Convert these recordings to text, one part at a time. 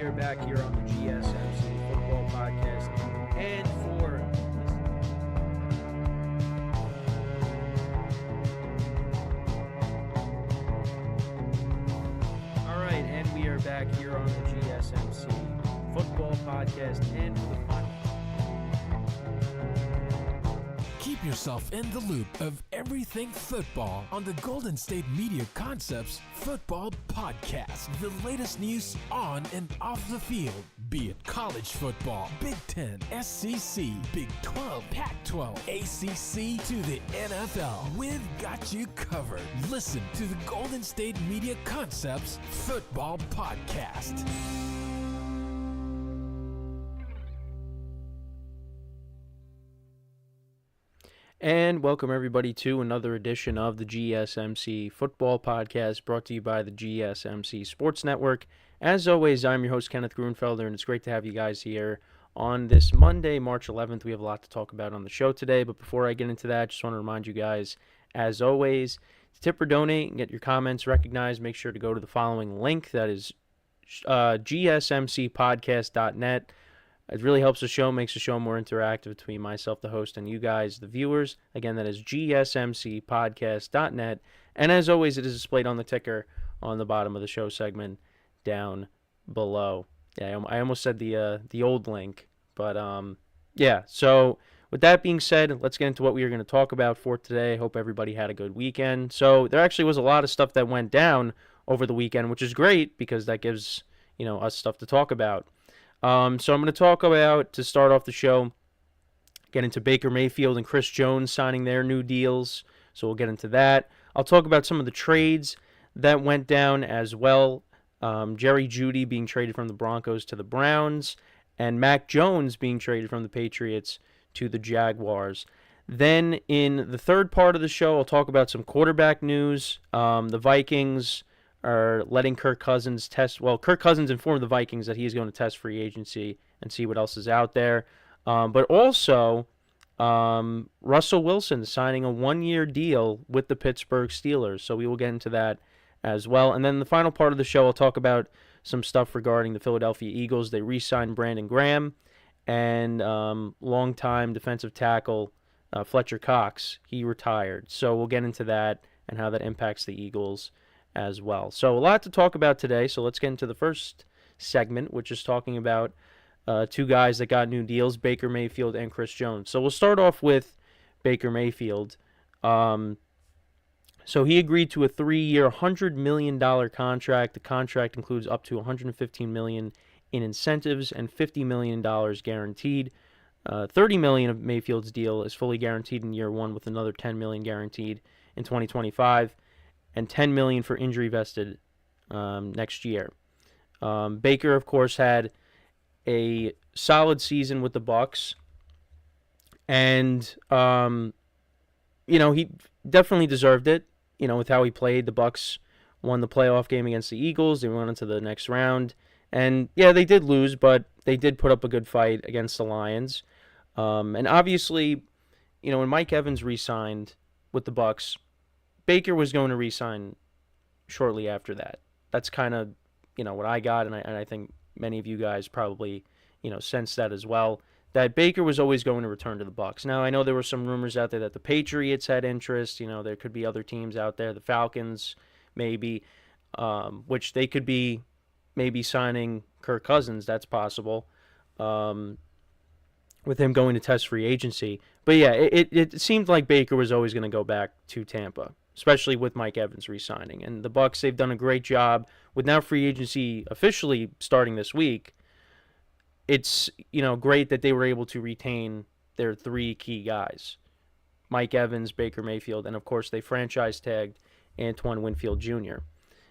are back here on the GSMC Football Podcast. And for all right, and we are back here on the GSMC Football Podcast. And for the final. Keep yourself in the loop of everything football on the Golden State Media Concepts Football Podcast. The latest news on and off the field, be it college football, Big Ten, SEC, Big 12, Pac-12, ACC to the NFL. We've got you covered. Listen to the Golden State Media Concepts Football Podcast. And welcome everybody to another edition of the GSMC Football Podcast, brought to you by the GSMC Sports Network. As always, I'm your host, Kenneth Grunfelder, and it's great to have you guys here on this Monday, March 11th. We have a lot to talk about on the show today, but before I get into that, just want to remind you guys, as always, to tip or donate and get your comments recognized, make sure to go to the following link. That is gsmcpodcast.net. It really helps the show, makes the show more interactive between myself, the host, and you guys, the viewers. Again, that is gsmcpodcast.net. And as always, it is displayed on the ticker on the bottom of the show segment down below. Yeah, I almost said the old link. But, yeah. So, with that being said, let's get into what we are going to talk about for today. Hope everybody had a good weekend. So, there actually was a lot of stuff that went down over the weekend, which is great because that gives, us stuff to talk about. So I'm going to talk about, to start off the show, get into Baker Mayfield and Chris Jones signing their new deals. So we'll get into that. I'll talk about some of the trades that went down as well. Jerry Jeudy being traded from the Broncos to the Browns, and Mac Jones being traded from the Patriots to the Jaguars. Then in the third part of the show, I'll talk about some quarterback news. The Vikings are letting Kirk Cousins test. Well, Kirk Cousins informed the Vikings that he's going to test free agency and see what else is out there. But also, Russell Wilson signing a one-year deal with the Pittsburgh Steelers. So we will get into that as well. And then the final part of the show, I'll talk about some stuff regarding the Philadelphia Eagles. They re-signed Brandon Graham and longtime defensive tackle Fletcher Cox. He retired. So we'll get into that and how that impacts the Eagles as well. So a lot to talk about today, so let's get into the first segment, which is talking about two guys that got new deals, Baker Mayfield and Chris Jones. So we'll start off with Baker Mayfield. So he agreed to a 3-year, $100 million contract. The contract includes up to $115 million in incentives and $50 million guaranteed. $30 million of Mayfield's deal is fully guaranteed in year one, with another $10 million guaranteed in 2025. And $10 million for injury vested next year. Baker, of course, had a solid season with the Bucs, and he definitely deserved it. With how he played, the Bucs won the playoff game against the Eagles. They went into the next round, and yeah, they did lose, but they did put up a good fight against the Lions. And obviously, when Mike Evans re-signed with the Bucs, Baker was going to re-sign shortly after that. That's kind of, what I got, and I think many of you guys probably, sensed that as well, that Baker was always going to return to the Bucs. Now, I know there were some rumors out there that the Patriots had interest. There could be other teams out there, the Falcons maybe, which they could be maybe signing Kirk Cousins. That's possible, with him going to test free agency. But yeah, it seemed like Baker was always going to go back to Tampa, especially with Mike Evans re-signing. And the Bucs, they've done a great job with now free agency officially starting this week. It's, great that they were able to retain their three key guys, Mike Evans, Baker Mayfield, and of course they franchise tagged Antoine Winfield Jr.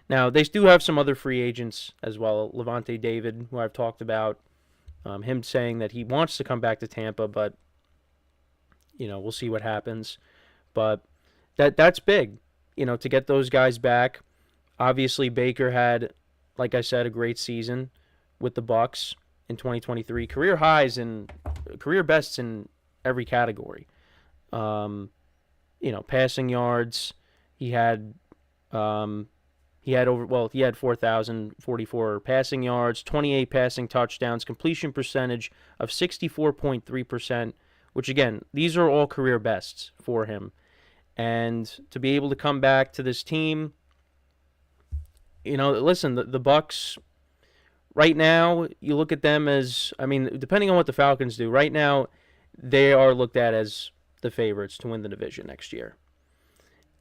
Now, they do have some other free agents as well. Levante David, who I've talked about, him saying that he wants to come back to Tampa, but, we'll see what happens. But that's big, to get those guys back. Obviously, Baker had, like I said, a great season with the Bucs in 2023. Career highs and career bests in every category. Passing yards. He had He had 4,044 passing yards, 28 passing touchdowns, completion percentage of 64.3%, which again, these are all career bests for him. And to be able to come back to this team, listen, the Bucs right now, you look at them as, depending on what the Falcons do, right now they are looked at as the favorites to win the division next year.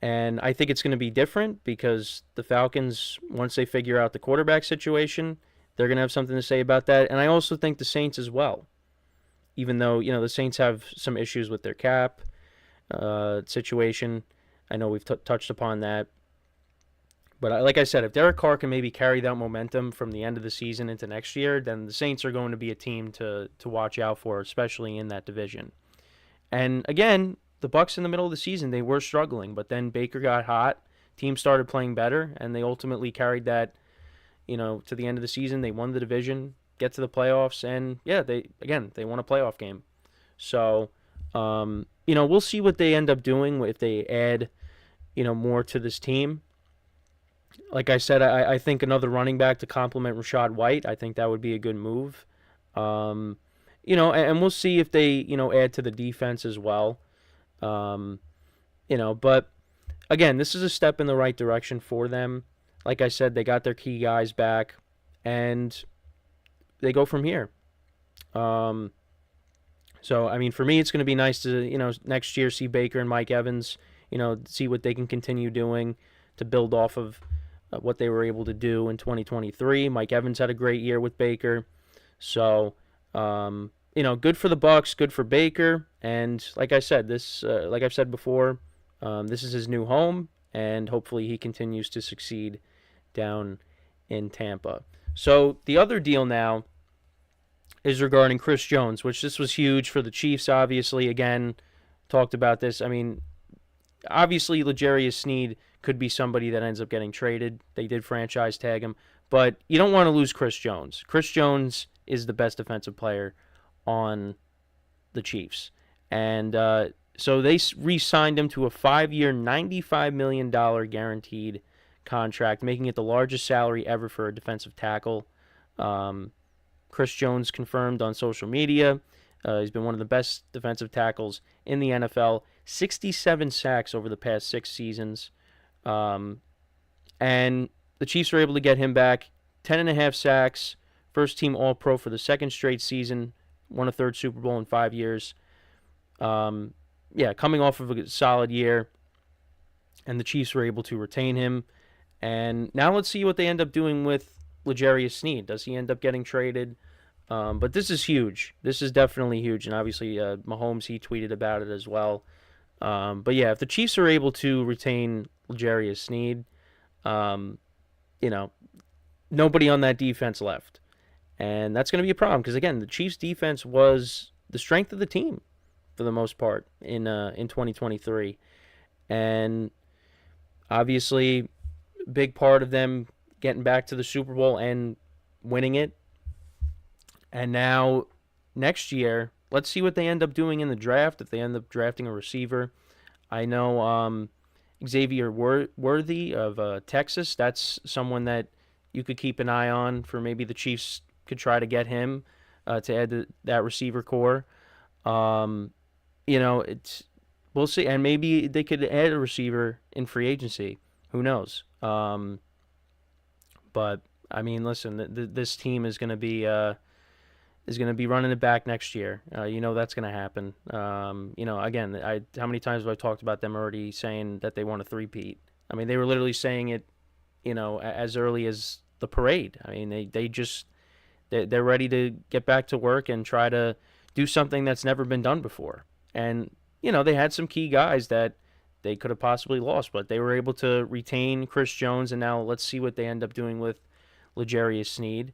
And I think it's going to be different because the Falcons, once they figure out the quarterback situation, they're going to have something to say about that. And I also think the Saints as well, even though, the Saints have some issues with their cap situation. I know we've touched upon that. But like I said, if Derek Carr can maybe carry that momentum from the end of the season into next year, then the Saints are going to be a team to watch out for, especially in that division. And again, the Bucs in the middle of the season, they were struggling, but then Baker got hot, team started playing better, and they ultimately carried that, to the end of the season. They won the division, get to the playoffs, and yeah, they won a playoff game. So, we'll see what they end up doing if they add, more to this team. Like I said, I think another running back to complement Rachaad White, I think that would be a good move. And we'll see if they, add to the defense as well. But again, this is a step in the right direction for them. Like I said, they got their key guys back, and they go from here. So, for me, it's going to be nice to, next year see Baker and Mike Evans, see what they can continue doing to build off of what they were able to do in 2023. Mike Evans had a great year with Baker. So, good for the Bucs, good for Baker, and like I said, like I've said before, this is his new home, and hopefully he continues to succeed down in Tampa. So the other deal now is regarding Chris Jones, which this was huge for the Chiefs. Obviously, again, talked about this. Obviously, L'Jarius Sneed could be somebody that ends up getting traded. They did franchise tag him, but you don't want to lose Chris Jones. Chris Jones is the best defensive player on the Chiefs. And so they re-signed him to a 5-year, $95 million guaranteed contract, making it the largest salary ever for a defensive tackle. Chris Jones confirmed on social media. He's been one of the best defensive tackles in the NFL. 67 sacks over the past 6 seasons. And the Chiefs were able to get him back. 10.5 sacks. First team All-Pro for the second straight season. Won a third Super Bowl in 5 years. Coming off of a solid year. And the Chiefs were able to retain him. And now let's see what they end up doing with L'Jarius Sneed. Does he end up getting traded? But this is huge. This is definitely huge. And obviously, Mahomes, he tweeted about it as well. But yeah, if the Chiefs are able to retain L'Jarius Sneed, nobody on that defense left. And that's going to be a problem because, again, the Chiefs' defense was the strength of the team for the most part in 2023. And obviously, big part of them getting back to the Super Bowl and winning it. And now, next year, let's see what they end up doing in the draft, if they end up drafting a receiver. I know Xavier Worthy of Texas, that's someone that you could keep an eye on for maybe the Chiefs could try to get him to add to that receiver core. We'll see. And maybe they could add a receiver in free agency. Who knows? But, listen, this team is going to be running it back next year. That's going to happen. Again, how many times have I talked about them already saying that they want a three-peat? They were literally saying it, as early as the parade. They're ready to get back to work and try to do something that's never been done before. And, they had some key guys that they could have possibly lost, but they were able to retain Chris Jones, and now let's see what they end up doing with L'Jarius Sneed.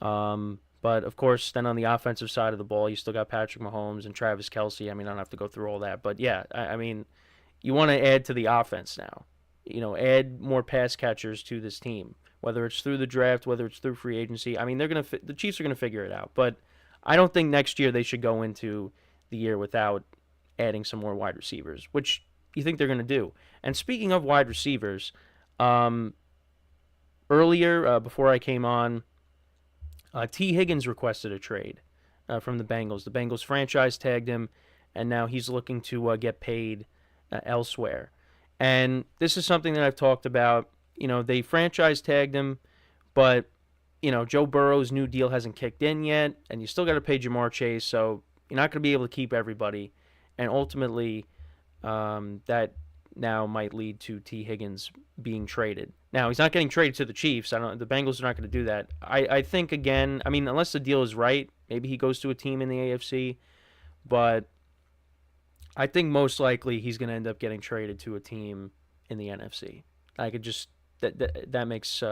But, of course, then on the offensive side of the ball, you still got Patrick Mahomes and Travis Kelce. I don't have to go through all that. But, yeah, you want to add to the offense now. Add more pass catchers to this team, whether it's through the draft, whether it's through free agency. The Chiefs are going to figure it out. But I don't think next year they should go into the year without adding some more wide receivers, which you think they're going to do. And speaking of wide receivers, earlier, before I came on, T. Higgins requested a trade from the Bengals. The Bengals franchise tagged him, and now he's looking to get paid elsewhere. And this is something that I've talked about. They franchise tagged him, but Joe Burrow's new deal hasn't kicked in yet, and you still got to pay Jamar Chase, so you're not going to be able to keep everybody. And ultimately, that now might lead to T. Higgins being traded. Now, he's not getting traded to the Chiefs. The Bengals are not going to do that. I think, again, unless the deal is right, maybe he goes to a team in the AFC, but I think most likely he's going to end up getting traded to a team in the NFC. I could just that makes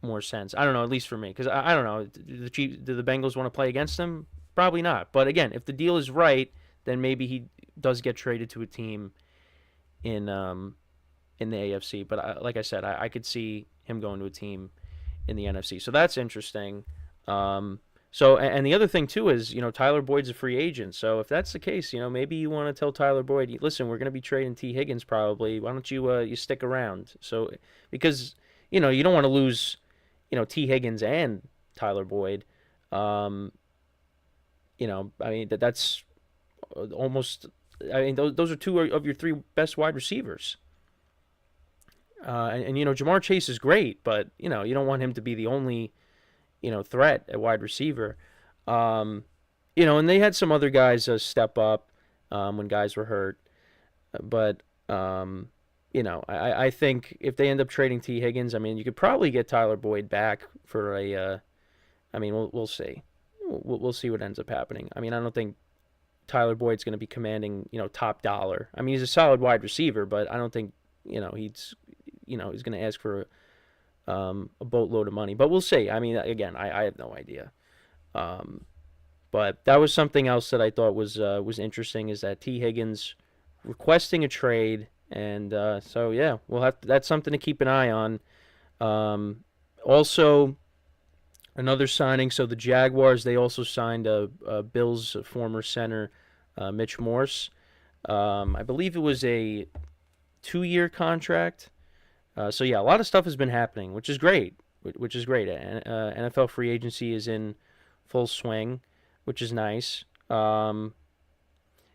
more sense. I don't know, at least for me, because I don't know. Do the Bengals want to play against him? Probably not. But again, if the deal is right, then maybe he does get traded to a team in the AFC. But like I said, I could see him going to a team in the NFC. So that's interesting. And the other thing too is, Tyler Boyd's a free agent. So if that's the case, maybe you want to tell Tyler Boyd, listen, we're going to be trading T. Higgins probably. Why don't you stick around? So because you don't want to lose, T. Higgins and Tyler Boyd. That's almost. Those are two of your three best wide receivers. And Jamar Chase is great, but you don't want him to be the only threat at wide receiver. And they had some other guys step up when guys were hurt. But, I think if they end up trading T. Higgins, you could probably get Tyler Boyd back for we'll see. We'll see what ends up happening. I don't think Tyler Boyd's going to be commanding, top dollar. He's a solid wide receiver, but I don't think, he's going to ask for a boatload of money, but we'll see. Again, I have no idea. But that was something else that I thought was interesting, is that T. Higgins requesting a trade, and so yeah, that's something to keep an eye on. Also, another signing. So the Jaguars, they also signed a Bills former center, Mitch Morse. I believe it was a 2-year contract. So yeah, a lot of stuff has been happening, which is great. NFL free agency is in full swing, which is nice. So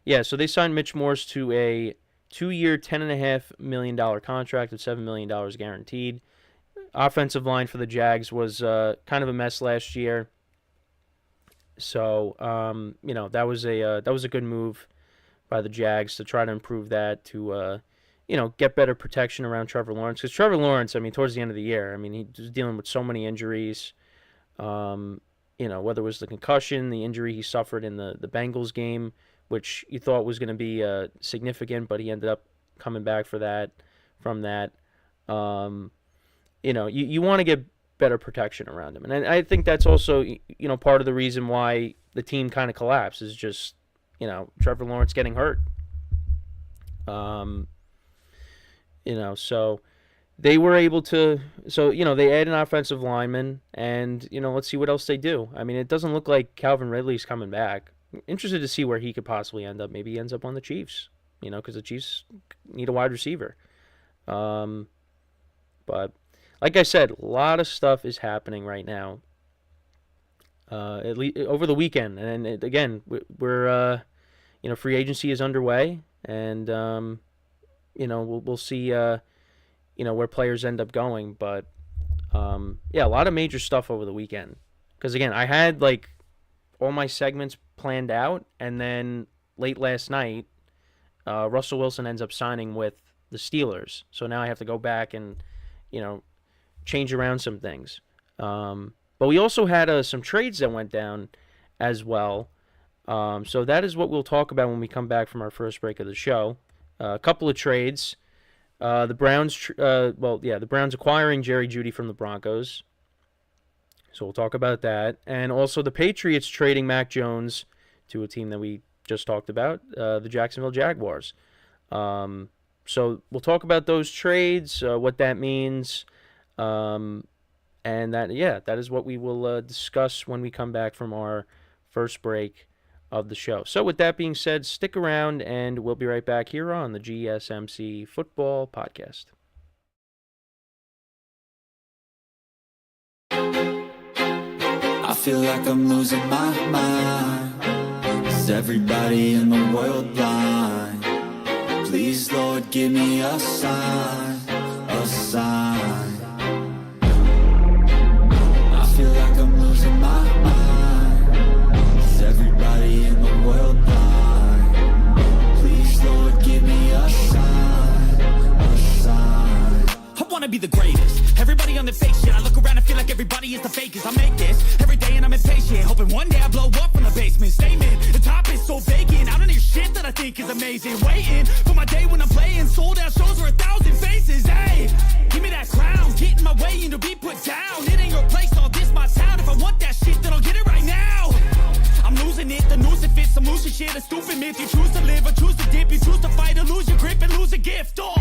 they signed Mitch Morse to a 2-year, $10.5 million contract with $7 million guaranteed. Offensive line for the Jags was kind of a mess last year. So that was a good move by the Jags to try to improve that, to get better protection around Trevor Lawrence. Because Trevor Lawrence, towards the end of the year, he was dealing with so many injuries. Whether it was the concussion, the injury he suffered in the Bengals game, which you thought was going to be significant, but he ended up coming back from that. You want to get better protection around him. And I think that's also, part of the reason why the team kind of collapsed, is just, Trevor Lawrence getting hurt. So they were able to, they add an offensive lineman, and, let's see what else they do. It doesn't look like Calvin Ridley's coming back. Interested to see where he could possibly end up. Maybe he ends up on the Chiefs, because the Chiefs need a wide receiver. But like I said, a lot of stuff is happening right now. At least over the weekend, and again, we're free agency is underway, and we'll see where players end up going. But a lot of major stuff over the weekend. Because again, I had all my segments planned out, and then late last night, Russell Wilson ends up signing with the Steelers. So now I have to go back and change around some things. But we also had some trades that went down as well. So that is what we'll talk about when we come back from our first break of the show. A couple of trades. The Browns, the Browns acquiring Jerry Jeudy from the Broncos. So we'll talk about that. And also the Patriots trading Mac Jones to a team that we just talked about, the Jacksonville Jaguars. So we'll talk about those trades, what that means, and that is what we will discuss when we come back from our first break of the show. So with that being said, stick around, and we'll be right back here on the GSMC Football Podcast. feel like I'm losing my mind. Is everybody in the world blind? Please, Lord, give me a sign, a sign. I feel like I'm losing my mind. Is everybody in the world blind? Please, Lord, give me a sign, a sign. I wanna be the greatest. Everybody on the fake shit. I look around and feel like everybody is the fakest. I make this every day and I'm impatient, hoping one day I blow up from the basement. Statement, the top is so vacant. I don't hear shit that I think is amazing. Waiting for my day when I'm playing sold out shows for 1,000 faces. Hey, give me that crown, get in my way and to be put down. It ain't your place, all this my town. If I want that shit, then I'll get it right now. I'm losing it, the noose it fits. Some losing shit, a stupid myth. You choose to live or choose to dip. You choose to fight or lose your grip and lose a gift. Oh,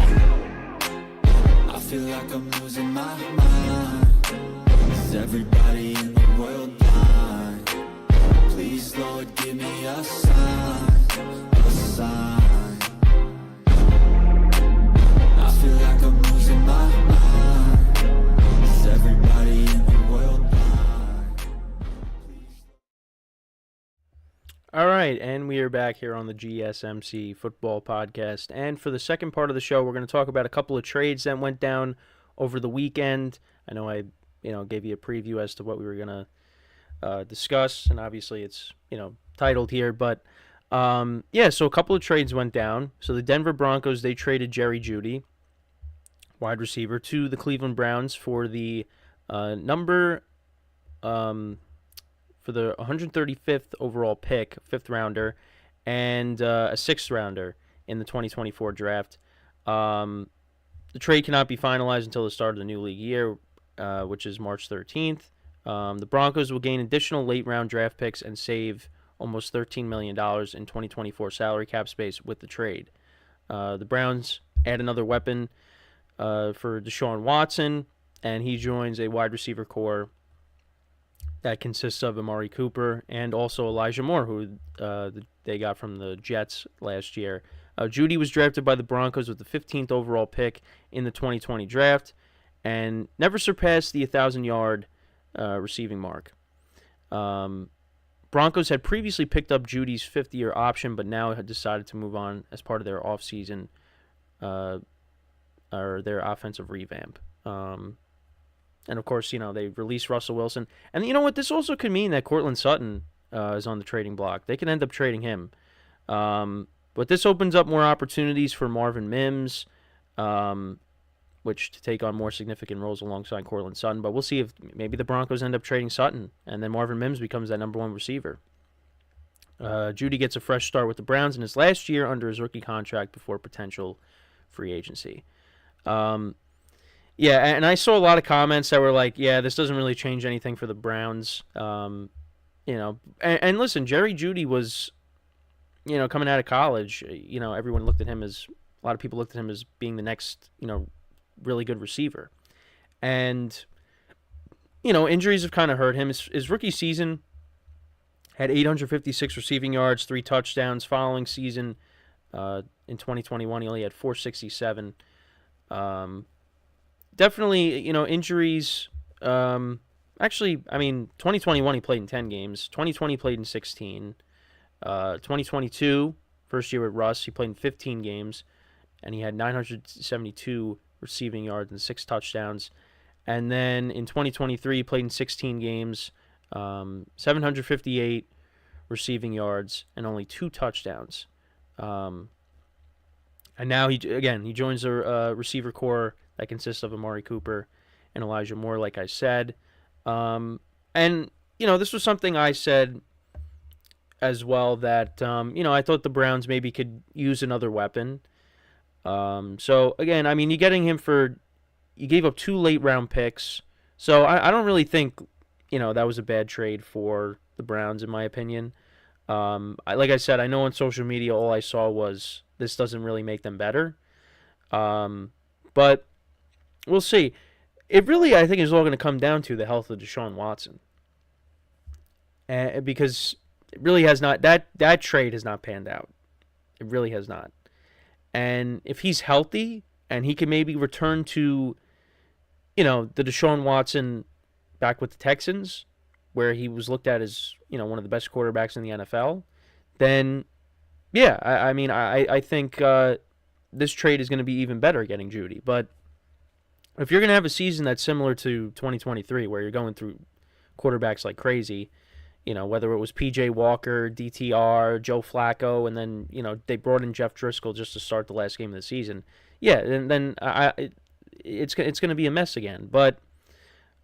I feel like I'm losing my mind. Is everybody in the world blind? Please, Lord, give me a sign, a sign. I feel like I'm losing my mind. Is everybody in the world blind? All right, and we are back here on the GSMC Football Podcast. And for the second part of the show, we're going to talk about a couple of trades that went down over the weekend. I know I gave you a preview as to what we were going to discuss, and obviously it's titled here. But so a couple of trades went down. So the Denver Broncos, they traded Jerry Jeudy, wide receiver, to the Cleveland Browns for the for the 135th overall pick, fifth rounder, and a sixth rounder in the 2024 draft. The trade cannot be finalized until the start of the new league year, which is March 13th. The Broncos will gain additional late-round draft picks and save almost $13 million in 2024 salary cap space with the trade. The Browns add another weapon for Deshaun Watson, and he joins a wide receiver core that consists of Amari Cooper and also Elijah Moore, who they got from the Jets last year. Jeudy was drafted by the Broncos with the 15th overall pick in the 2020 draft and never surpassed the 1,000-yard receiving mark. Broncos had previously picked up Judy's fifth-year option, but now had decided to move on as part of their offseason or their offensive revamp. And, of course, they released Russell Wilson. And you know what? This also could mean that Courtland Sutton is on the trading block. They could end up trading him. But this opens up more opportunities for Marvin Mims, which to take on more significant roles alongside Courtland Sutton. But we'll see if maybe the Broncos end up trading Sutton, and then Marvin Mims becomes that number one receiver. Jeudy gets a fresh start with the Browns in his last year under his rookie contract before potential free agency. Yeah, and I saw a lot of comments that were like, yeah, this doesn't really change anything for the Browns. And listen, Jerry Jeudy was, coming out of college, everyone looked at him as, a lot of people looked at him as being the next, really good receiver. And, injuries have kind of hurt him. His rookie season had 856 receiving yards, 3 touchdowns. Following season, in 2021, he only had 467. Definitely, injuries. Actually, 2021 he played in 10 games. 2020 played in 16. 2022, first year with Russ, he played in 15 games, and he had 972 receiving yards and 6 touchdowns. And then in 2023, he played in 16 games, 758 receiving yards, and only 2 touchdowns. And now he joins a receiver core that consists of Amari Cooper and Elijah Moore, like I said. And, this was something I said as well, that, I thought the Browns maybe could use another weapon. So, again, you're getting him you gave up 2 late-round picks. So I don't really think, that was a bad trade for the Browns, in my opinion. Like I said, I know on social media all I saw was this doesn't really make them better. But we'll see. It really, I think, is all going to come down to the health of Deshaun Watson. Because it really has not, that trade has not panned out. It really has not. And if he's healthy and he can maybe return to, the Deshaun Watson back with the Texans, where he was looked at as, one of the best quarterbacks in the NFL, then, yeah, I think this trade is going to be even better getting Jeudy. But if you're going to have a season that's similar to 2023, where you're going through quarterbacks like crazy, whether it was P.J. Walker, DTR, Joe Flacco, and then, they brought in Jeff Driscoll just to start the last game of the season, yeah, and then it's going to be a mess again. But,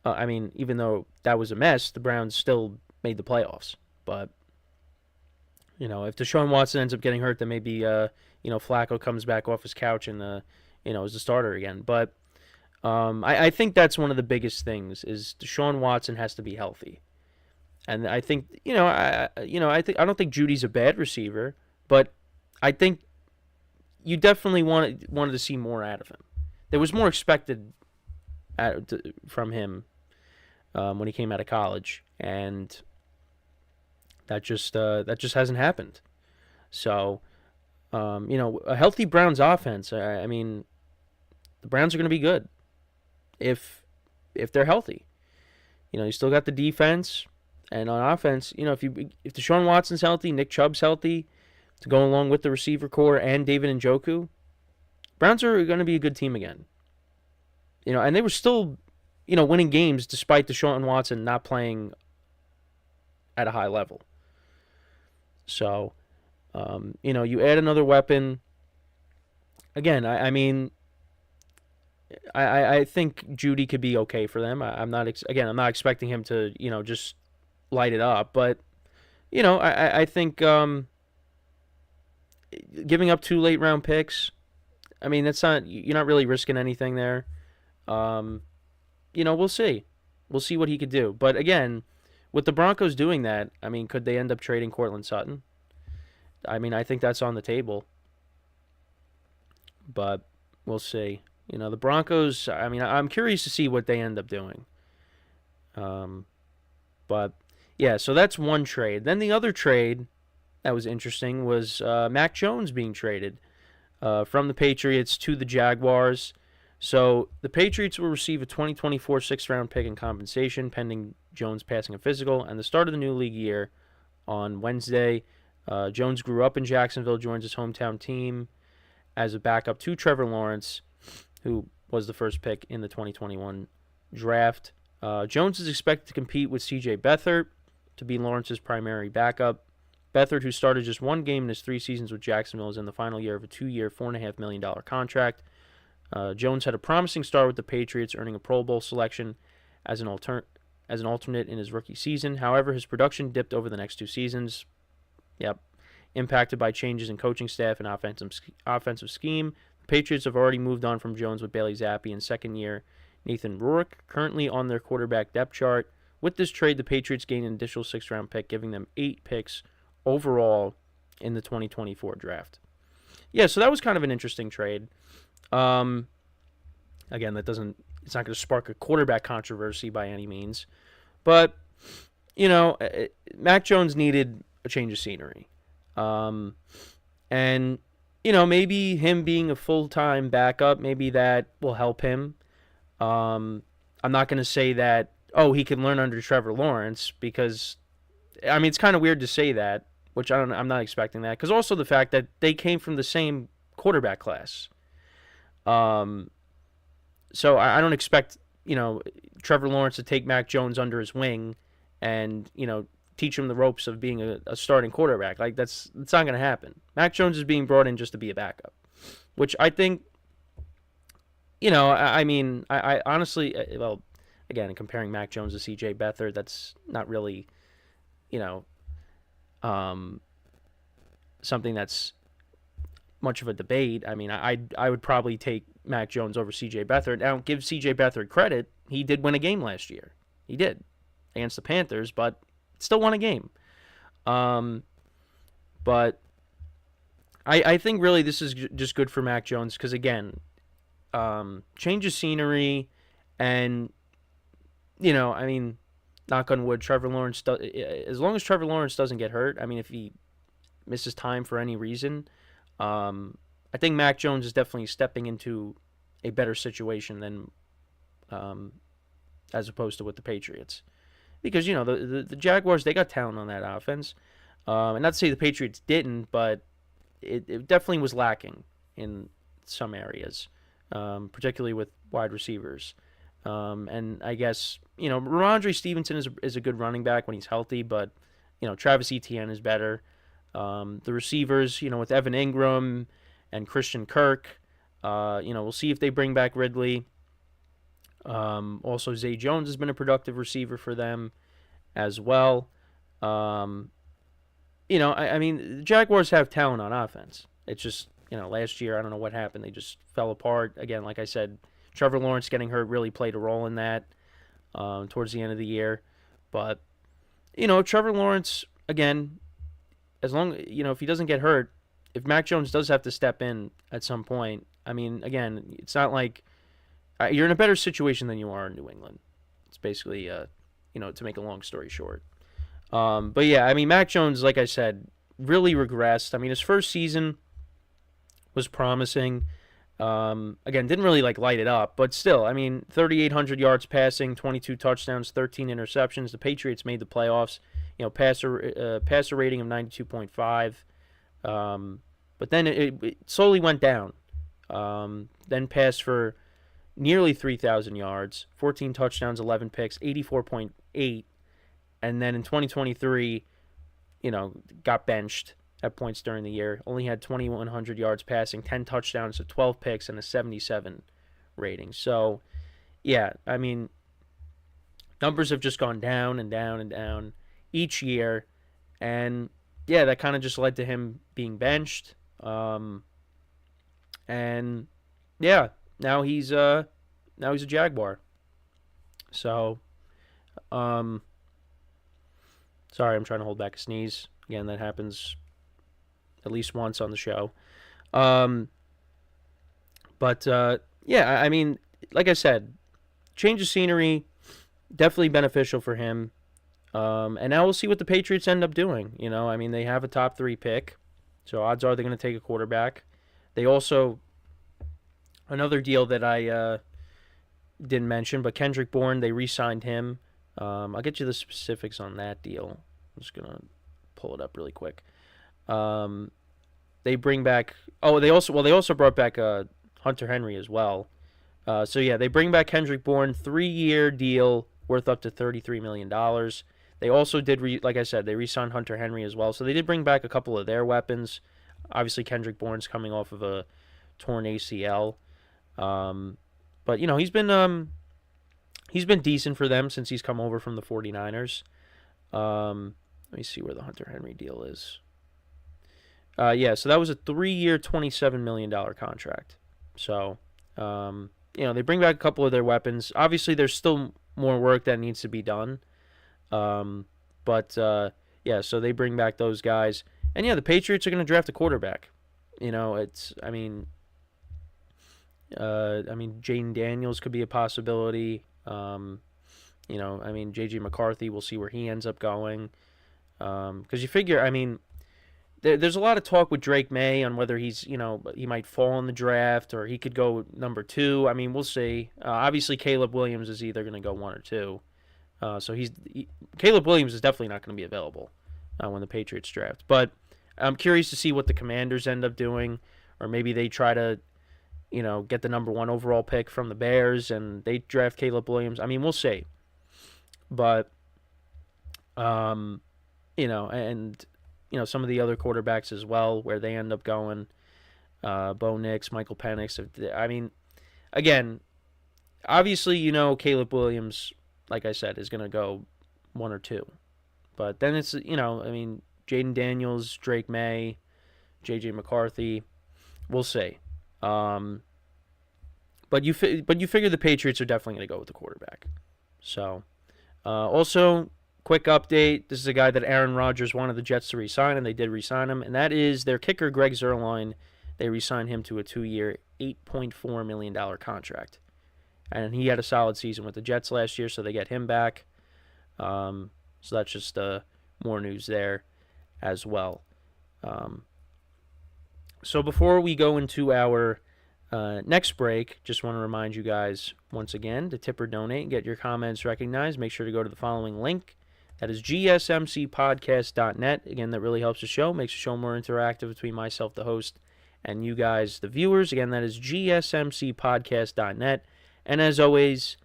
even though that was a mess, the Browns still made the playoffs. But, if Deshaun Watson ends up getting hurt, then maybe, Flacco comes back off his couch and, is the starter again. But I think that's one of the biggest things is Deshaun Watson has to be healthy. And I think, I don't think Judy's a bad receiver, but I think you definitely wanted to see more out of him. There was more expected from him when he came out of college, and that just hasn't happened. So, a healthy Browns offense. The Browns are going to be good if they're healthy. You still got the defense, and on offense, if Deshaun Watson's healthy, Nick Chubb's healthy, to go along with the receiver core and David Njoku, Browns are going to be a good team again. And they were still, winning games despite Deshaun Watson not playing at a high level. So, you add another weapon. Again, I think Jeudy could be okay for them. I'm not expecting him to, just light it up. But, I think giving up 2 late round picks, that's not, you're not really risking anything there. We'll see. We'll see what he could do. But again, with the Broncos doing that, could they end up trading Courtland Sutton? I think that's on the table. But we'll see. The Broncos, I'm curious to see what they end up doing. But, yeah, so that's one trade. Then the other trade that was interesting was Mac Jones being traded from the Patriots to the Jaguars. So the Patriots will receive a 2024 sixth-round pick in compensation pending Jones passing a physical and the start of the new league year on Wednesday. Jones grew up in Jacksonville, joins his hometown team as a backup to Trevor Lawrence, who was the first pick in the 2021 draft. Jones is expected to compete with C.J. Beathard to be Lawrence's primary backup. Beathard, who started just one game in his 3 seasons with Jacksonville, is in the final year of a 2-year, $4.5 million contract. Jones had a promising start with the Patriots, earning a Pro Bowl selection as an alternate in his rookie season. However, his production dipped over the next 2 seasons. Impacted by changes in coaching staff and offensive scheme. The Patriots have already moved on from Jones with Bailey Zappi and second-year Nathan Rourke currently on their quarterback depth chart. With this trade, the Patriots gained an additional 6th-round pick, giving them 8 picks overall in the 2024 draft. Yeah, so that was kind of an interesting trade. Again, it's not going to spark a quarterback controversy by any means. But, Mac Jones needed a change of scenery. And, maybe him being a full-time backup, maybe that will help him. I'm not going to say that, he can learn under Trevor Lawrence, because, it's kind of weird to say that, which I'm not expecting that, because also the fact that they came from the same quarterback class. So I don't expect, Trevor Lawrence to take Mac Jones under his wing and, teach him the ropes of being a starting quarterback. Like, it's not going to happen. Mac Jones is being brought in just to be a backup, which I think, I honestly, well, again, comparing Mac Jones to C.J. Beathard, that's not really, something that's much of a debate. I would probably take Mac Jones over C.J. Beathard. Now, give C.J. Beathard credit. He did win a game last year. He did against the Panthers, but still won a game. But I think really this is just good for Mac Jones because, again, change of scenery and, knock on wood, Trevor Lawrence, as long as Trevor Lawrence doesn't get hurt, if he misses time for any reason, I think Mac Jones is definitely stepping into a better situation than as opposed to with the Patriots. because, the Jaguars, they got talent on that offense. And not to say the Patriots didn't, but it definitely was lacking in some areas, particularly with wide receivers. And I guess, Ramondre Stevenson is a good running back when he's healthy, but, Travis Etienne is better. The receivers, with Evan Ingram and Christian Kirk, we'll see if they bring back Ridley. Also, Zay Jones has been a productive receiver for them as well. The Jaguars have talent on offense. It's just, last year, I don't know what happened. They just fell apart. Again, like I said, Trevor Lawrence getting hurt really played a role in that towards the end of the year. But, Trevor Lawrence, again, as long, if he doesn't get hurt, if Mac Jones does have to step in at some point, again, it's not like you're in a better situation than you are in New England. It's basically, to make a long story short. But yeah, Mac Jones, like I said, really regressed. His first season was promising. Again, didn't really light it up, but still, 3,800 yards passing, 22 touchdowns, 13 interceptions. The Patriots made the playoffs. Passer rating of 92.5. But then it slowly went down. Then passed for nearly 3,000 yards, 14 touchdowns, 11 picks, 84.8. And then in 2023, got benched at points during the year. Only had 2,100 yards passing, 10 touchdowns, 12 picks, and a 77 rating. So, yeah, numbers have just gone down and down and down each year. And, yeah, that kind of just led to him being benched. And, yeah, now he's a Jaguar. So, sorry, I'm trying to hold back a sneeze. Again, that happens at least once on the show. But yeah, like I said, change of scenery, definitely beneficial for him. And now we'll see what the Patriots end up doing. They have a top 3 pick, so odds are they're going to take a quarterback. They also, another deal that I didn't mention, but Kendrick Bourne, they re-signed him. I'll get you the specifics on that deal. I'm just gonna pull it up really quick. They bring back. They also brought back Hunter Henry as well. So yeah, they bring back Kendrick Bourne, 3-year deal worth up to $33 million. They also did, like I said, they re-signed Hunter Henry as well. So they did bring back a couple of their weapons. Obviously, Kendrick Bourne's coming off of a torn ACL. But he's been decent for them since he's come over from the 49ers. Let me see where the Hunter Henry deal is. Yeah, so that was a 3-year, $27 million contract. So, they bring back a couple of their weapons. Obviously, there's still more work that needs to be done. But yeah, so they bring back those guys. And yeah, the Patriots are going to draft a quarterback. Jaden Daniels could be a possibility. J.J. McCarthy, we'll see where he ends up going. Because you figure, there's a lot of talk with Drake May on whether he's, he might fall in the draft or he could go number 2. We'll see. Obviously, Caleb Williams is either going to go 1 or 2. So Caleb Williams is definitely not going to be available when the Patriots draft. But I'm curious to see what the Commanders end up doing, or maybe they try to, get the number 1 overall pick from the Bears and they draft Caleb Williams. We'll see. But, and some of the other quarterbacks as well, where they end up going, Bo Nix, Michael Penix. Again, obviously, Caleb Williams, like I said, is going to go 1 or 2. But then it's, Jaden Daniels, Drake May, J.J. McCarthy. We'll see. But you figure the Patriots are definitely going to go with the quarterback. So, also, quick update. This is a guy that Aaron Rodgers wanted the Jets to re-sign, and they did re-sign him. And that is their kicker, Greg Zuerlein. They re-signed him to a 2-year, $8.4 million contract. And he had a solid season with the Jets last year, so they get him back. So that's just more news there as well. So before we go into our Next break, just want to remind you guys once again to tip or donate and get your comments recognized. Make sure to go to the following link. That is gsmcpodcast.net. Again, that really helps the show, makes the show more interactive between myself, the host, and you guys, the viewers. Again, that is gsmcpodcast.net. And as always,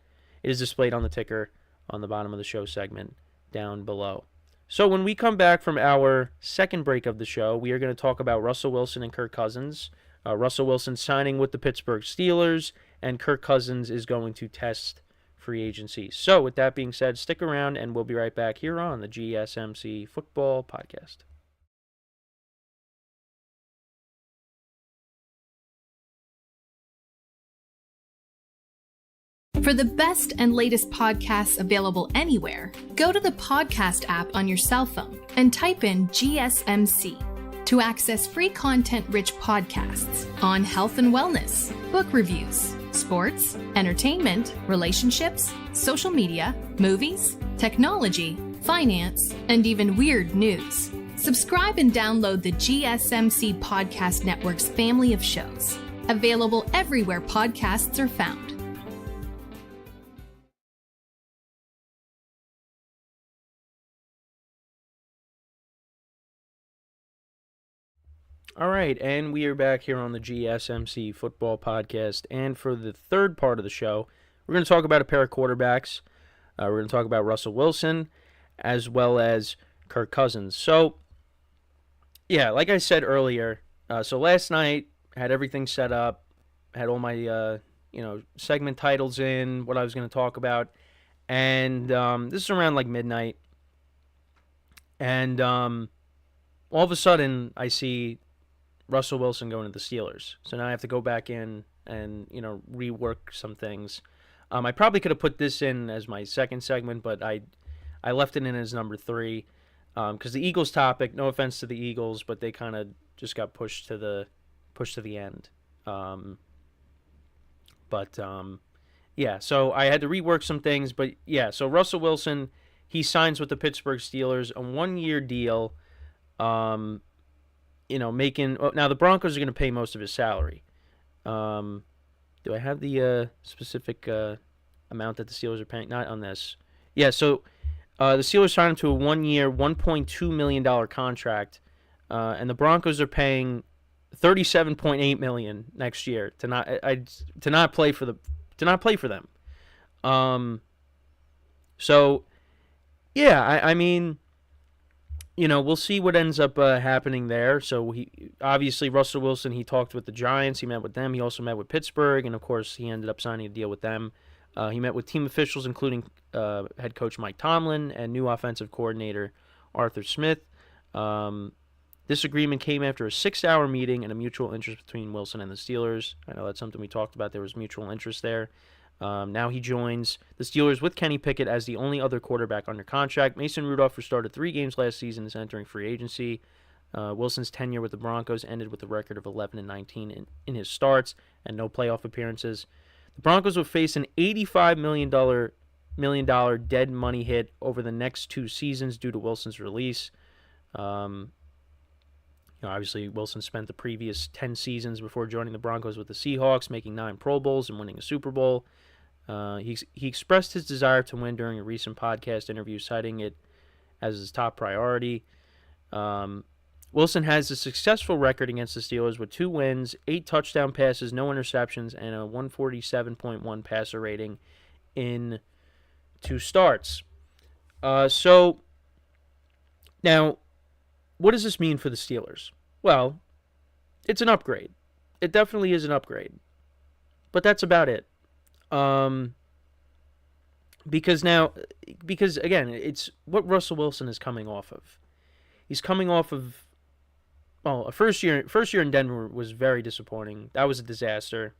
it is displayed on the ticker on the bottom of the show segment down below. So when we come back from our second break of the show, we are going to talk about Russell Wilson and Kirk Cousins. Russell Wilson signing with the Pittsburgh Steelers, and Kirk Cousins is going to test free agency. So with that being said, stick around, and we'll be right back here on the GSMC Football Podcast. For the best and latest podcasts available anywhere, go to the podcast app on your cell phone and type in GSMC to access free content-rich podcasts on health and wellness, book reviews, sports, entertainment, relationships, social media, movies, technology, finance, and even weird news. Subscribe and download the GSMC Podcast Network's family of shows, available everywhere podcasts are found. All right, and we are back here on the GSMC Football Podcast, and for the third part of the show, we're going to talk about a pair of quarterbacks. We're going to talk about Russell Wilson as well as Kirk Cousins. So, yeah, like I said earlier, so last night, had everything set up, had all my, segment titles in, what I was going to talk about, and this is around like midnight, and all of a sudden, I see Russell Wilson going to the Steelers. So now I have to go back in and, rework some things. I probably could have put this in as my second segment, but I left it in as number 3 because the Eagles topic, no offense to the Eagles, but they kind of just got pushed to the end. Yeah, so I had to rework some things, but yeah, so Russell Wilson, he signs with the Pittsburgh Steelers, a 1-year deal. Making now the Broncos are going to pay most of his salary. Do I have the specific amount that the Steelers are paying? Not on this. Yeah, so the Steelers signed him to a 1-year, $1.2 million contract, and the Broncos are paying $37.8 million next year to not play for them. So yeah, I mean, we'll see what ends up happening there. So obviously Russell Wilson, he talked with the Giants. He met with them. He also met with Pittsburgh, and of course he ended up signing a deal with them. He met with team officials, including head coach Mike Tomlin and new offensive coordinator Arthur Smith. This agreement came after a 6-hour meeting and a mutual interest between Wilson and the Steelers. I know that's something we talked about. There was mutual interest there. Now he joins the Steelers with Kenny Pickett as the only other quarterback under contract. Mason Rudolph, who started 3 games last season, is entering free agency. Wilson's tenure with the Broncos ended with a record of 11-19 in his starts and no playoff appearances. The Broncos will face an $85 million dead money hit over the next 2 seasons due to Wilson's release. Obviously, Wilson spent the previous 10 seasons before joining the Broncos with the Seahawks, making 9 Pro Bowls and winning a Super Bowl. He expressed his desire to win during a recent podcast interview, citing it as his top priority. Wilson has a successful record against the Steelers with 2 wins, 8 touchdown passes, no interceptions, and a 147.1 passer rating in 2 starts. So, now, what does this mean for the Steelers? Well, it's an upgrade. It definitely is an upgrade. But that's about it. Because again, it's what Russell Wilson is coming off of. He's coming off of, a first year in Denver was very disappointing. That was a disaster.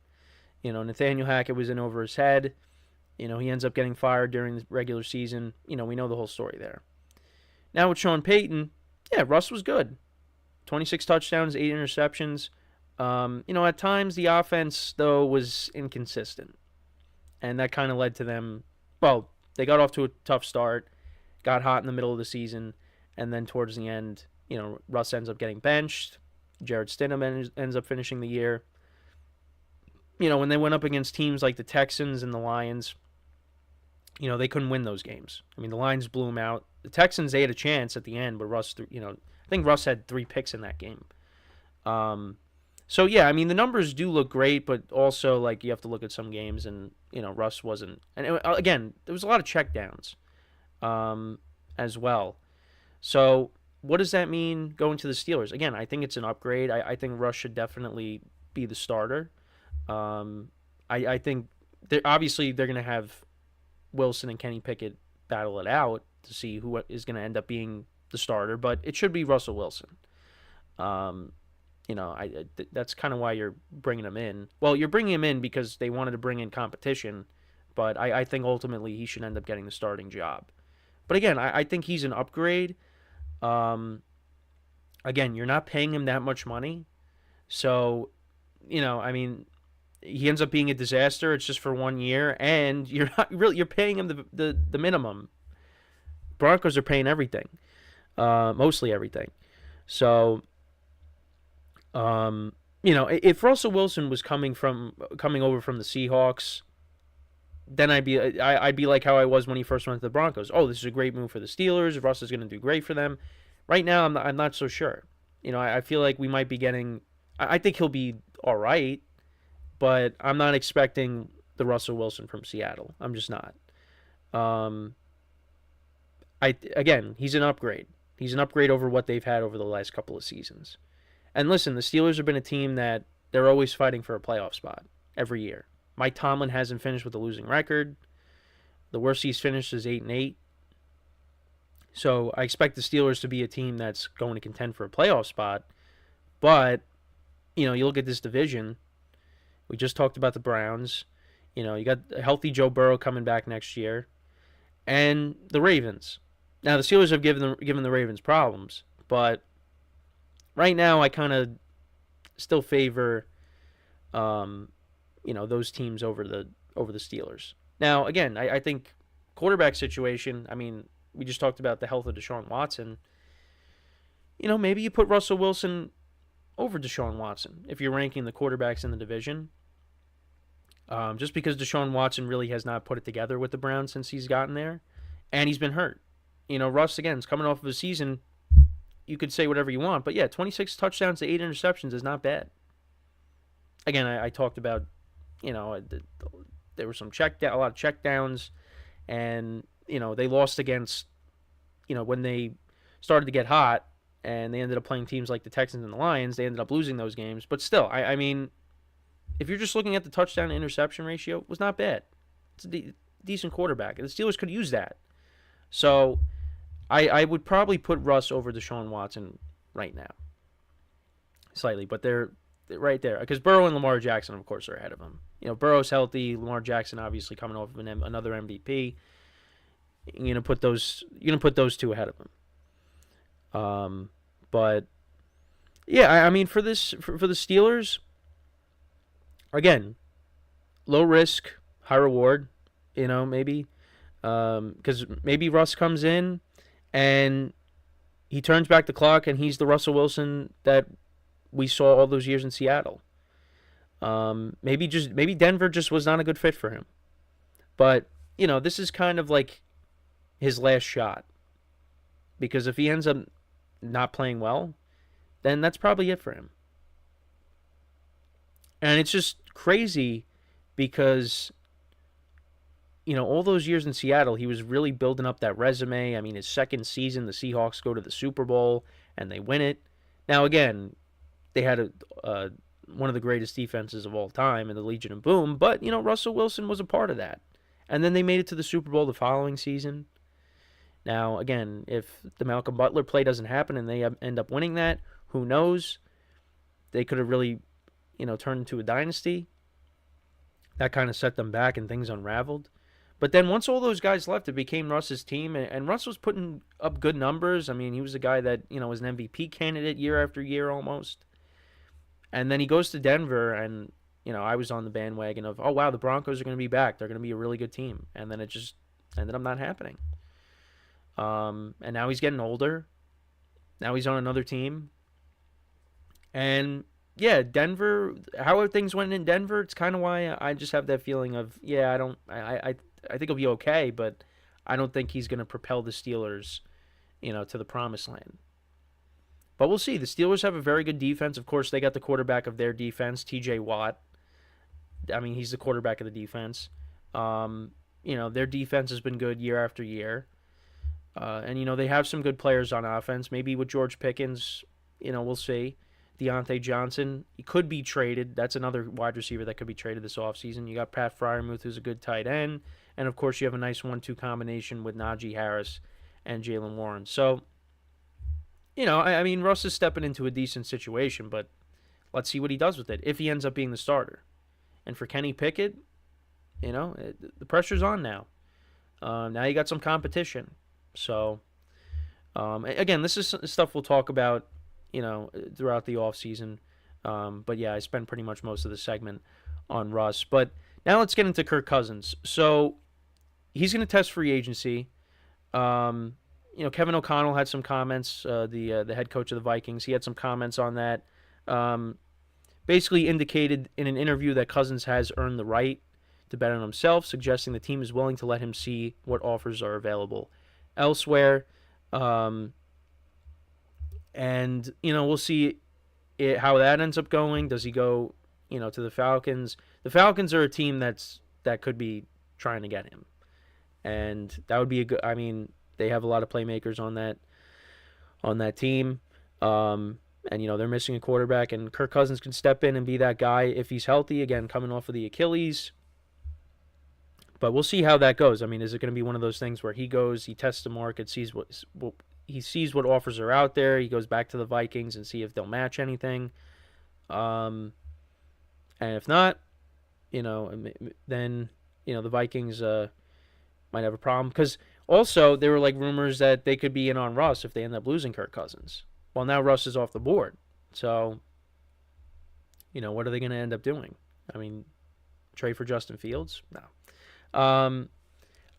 Nathaniel Hackett was in over his head. He ends up getting fired during the regular season. We know the whole story there. Now with Sean Payton, yeah, Russ was good. 26 touchdowns, 8 interceptions. At times the offense, though, was inconsistent. And that kind of led to them, they got off to a tough start, got hot in the middle of the season, and then towards the end, Russ ends up getting benched. Jared Stidham ends up finishing the year. when they went up against teams like the Texans and the Lions, they couldn't win those games. I mean, the Lions blew them out. The Texans, they had a chance at the end, but Russ, I think Russ had 3 picks in that game. So, yeah, I mean, the numbers do look great, but also, like, you have to look at some games, and, Russ wasn't. And, again, there was a lot of checkdowns as well. So, what does that mean going to the Steelers? Again, I think it's an upgrade. I think Russ should definitely be the starter. I think, obviously, they're going to have Wilson and Kenny Pickett battle it out to see who is going to end up being the starter, but it should be Russell Wilson. That's kind of why you're bringing him in. Well, you're bringing him in because they wanted to bring in competition, but I think ultimately he should end up getting the starting job. But again, I think he's an upgrade. Again, you're not paying him that much money, so I mean, he ends up being a disaster. It's just for 1 year, and you're paying him the minimum. Broncos are paying everything, mostly everything. So, if Russell Wilson was coming over from the Seahawks, then I'd be like how I was when he first went to the Broncos. Oh, this is a great move for the Steelers. Russ is going to do great for them. Right now, I'm not so sure. I feel like we might be getting. I think he'll be all right, but I'm not expecting the Russell Wilson from Seattle. I'm just not. Again, he's an upgrade. He's an upgrade over what they've had over the last couple of seasons. And listen, the Steelers have been a team that they're always fighting for a playoff spot every year. Mike Tomlin hasn't finished with a losing record. The worst he's finished is 8-8. So I expect the Steelers to be a team that's going to contend for a playoff spot. But, you look at this division. We just talked about the Browns. You got a healthy Joe Burrow coming back next year. And the Ravens. Now, the Steelers have given the Ravens problems. But right now, I kind of still favor, those teams over the Steelers. Now, again, I think quarterback situation, I mean, we just talked about the health of Deshaun Watson. Maybe you put Russell Wilson over Deshaun Watson if you're ranking the quarterbacks in the division. Just because Deshaun Watson really has not put it together with the Browns since he's gotten there. And he's been hurt. Russ, again, is coming off of a season. You could say whatever you want, but yeah, 26 touchdowns to 8 interceptions is not bad. Again, I talked about, there were a lot of checkdowns, and they lost against, when they started to get hot, and they ended up playing teams like the Texans and the Lions. They ended up losing those games, but still, I mean, if you're just looking at the touchdown to interception ratio, it was not bad. It's a decent quarterback, and the Steelers could use that. So I would probably put Russ over Deshaun Watson right now. Slightly, but they're right there. Because Burrow and Lamar Jackson, of course, are ahead of him. Burrow's healthy. Lamar Jackson obviously coming off of another MVP. You're gonna put those two ahead of him. But yeah, I mean for the Steelers, again, low risk, high reward. Maybe because maybe Russ comes in and he turns back the clock and he's the Russell Wilson that we saw all those years in Seattle. Maybe Denver just was not a good fit for him. But, this is kind of like his last shot. Because if he ends up not playing well, then that's probably it for him. And it's just crazy because, all those years in Seattle, he was really building up that resume. I mean, his second season, the Seahawks go to the Super Bowl and they win it. Now, again, they had one of the greatest defenses of all time in the Legion of Boom, but, Russell Wilson was a part of that. And then they made it to the Super Bowl the following season. Now, again, if the Malcolm Butler play doesn't happen and they end up winning that, who knows? They could have really, turned into a dynasty. That kind of set them back and things unraveled. But then once all those guys left, it became Russ's team, and Russ was putting up good numbers. I mean, he was a guy that, was an MVP candidate year after year almost. And then he goes to Denver, and, I was on the bandwagon of, oh, wow, the Broncos are going to be back. They're going to be a really good team. And then it just ended up not happening. And now he's getting older. Now he's on another team. And, yeah, Denver, how things went in Denver, it's kind of why I just have that feeling of, yeah, I think he'll be okay, but I don't think he's going to propel the Steelers, to the promised land. But we'll see. The Steelers have a very good defense. Of course, they got the quarterback of their defense, TJ Watt. I mean, he's the quarterback of the defense. Their defense has been good year after year. And they have some good players on offense. Maybe with George Pickens, we'll see. Deontay Johnson, he could be traded. That's another wide receiver that could be traded this offseason. You got Pat Freiermuth, who's a good tight end. And, of course, you have a nice 1-2 combination with Najee Harris and Jalen Warren. So, Russ is stepping into a decent situation, but let's see what he does with it if he ends up being the starter. And for Kenny Pickett, the pressure's on now. Now you got some competition. So, again, this is stuff we'll talk about, throughout the offseason. But, yeah, I spent pretty much most of the segment on Russ. But now let's get into Kirk Cousins. So, he's going to test free agency. Kevin O'Connell had some comments, the head coach of the Vikings. He had some comments on that. Basically indicated in an interview that Cousins has earned the right to bet on himself, suggesting the team is willing to let him see what offers are available elsewhere. And, we'll see how that ends up going. Does he go, to the Falcons? The Falcons are a team that could be trying to get him. And that would be a good, they have a lot of playmakers on that team. And, they're missing a quarterback. And Kirk Cousins can step in and be that guy if he's healthy, again, coming off of the Achilles. But we'll see how that goes. Is it going to be one of those things where he goes, he tests the market, sees what offers are out there, he goes back to the Vikings and see if they'll match anything. And if not, then, the Vikings might have a problem. Because also, there were rumors that they could be in on Russ if they end up losing Kirk Cousins. Well, now Russ is off the board. So, what are they going to end up doing? Trade for Justin Fields? No. I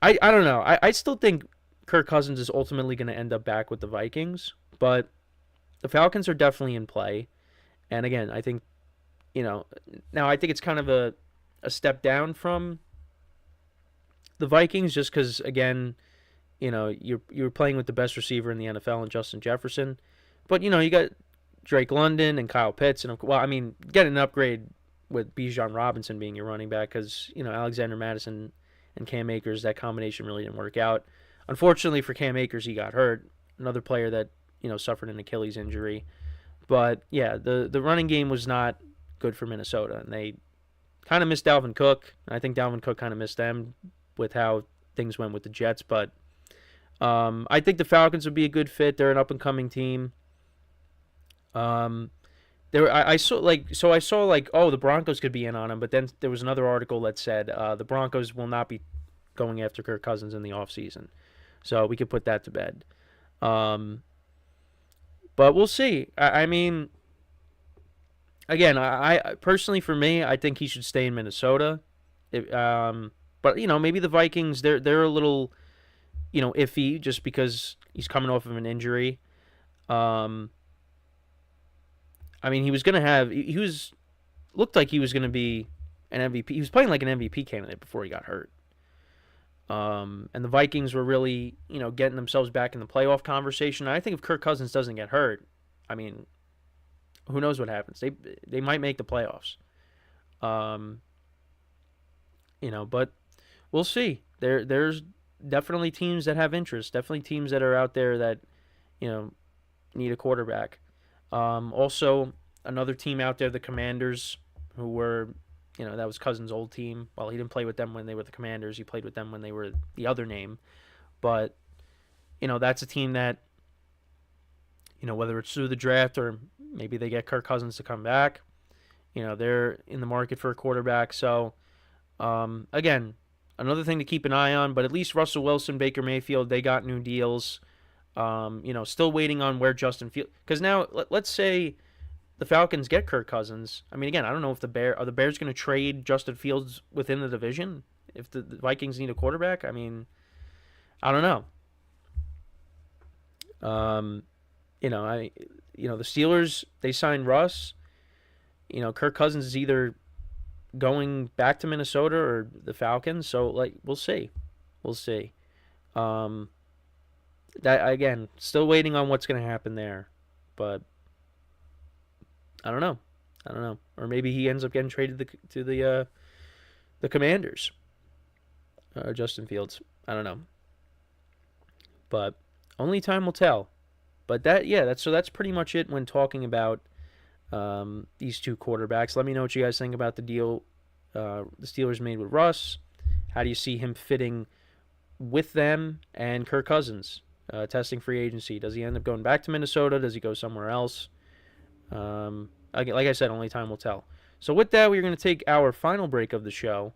don't know. I still think Kirk Cousins is ultimately going to end up back with the Vikings, but the Falcons are definitely in play. And again, I think, now I think it's kind of a step down from the Vikings just because, again, you're playing with the best receiver in the NFL in Justin Jefferson. But, you got Drake London and Kyle Pitts. And, get an upgrade with Bijan Robinson being your running back because, Alexander Madison and Cam Akers, that combination really didn't work out. Unfortunately for Cam Akers, he got hurt. Another player that, suffered an Achilles injury. But, yeah, the running game was not good for Minnesota. And they kind of missed Dalvin Cook. I think Dalvin Cook kind of missed them with how things went with the Jets. But I think the Falcons would be a good fit. They're an up-and-coming team. I saw the Broncos could be in on him, but then there was another article that said the Broncos will not be going after Kirk Cousins in the offseason. So we could put that to bed. But we'll see. Again, I personally, for me, I think he should stay in Minnesota. But maybe the Vikings, they're a little, iffy just because he's coming off of an injury. He was going to have, looked like he was going to be an MVP. He was playing like an MVP candidate before he got hurt. And the Vikings were really, getting themselves back in the playoff conversation. And I think if Kirk Cousins doesn't get hurt, who knows what happens? They might make the playoffs. But we'll see. There's definitely teams that have interest. Definitely teams that are out there that, need a quarterback. Also, another team out there, the Commanders, who were, that was Cousins' old team. Well, he didn't play with them when they were the Commanders. He played with them when they were the other name. But, that's a team that, whether it's through the draft or maybe they get Kirk Cousins to come back, they're in the market for a quarterback. So, again, another thing to keep an eye on. But at least Russell Wilson, Baker Mayfield, they got new deals. Still waiting on where Justin Fields, because now let's say the Falcons get Kirk Cousins. Again, I don't know if the Bears going to trade Justin Fields within the division if the Vikings need a quarterback. I don't know. The Steelers, they signed Russ. Kirk Cousins is either going back to Minnesota or the Falcons. So, we'll see. We'll see. That again, still waiting on what's going to happen there. But I don't know. Or maybe he ends up getting traded to the Commanders. Justin Fields. I don't know. But only time will tell. But that's pretty much it when talking about these two quarterbacks. Let me know what you guys think about the deal the Steelers made with Russ. How do you see him fitting with them and Kirk Cousins testing free agency? Does he end up going back to Minnesota? Does he go somewhere else? Like I said, only time will tell. So with that, we're going to take our final break of the show.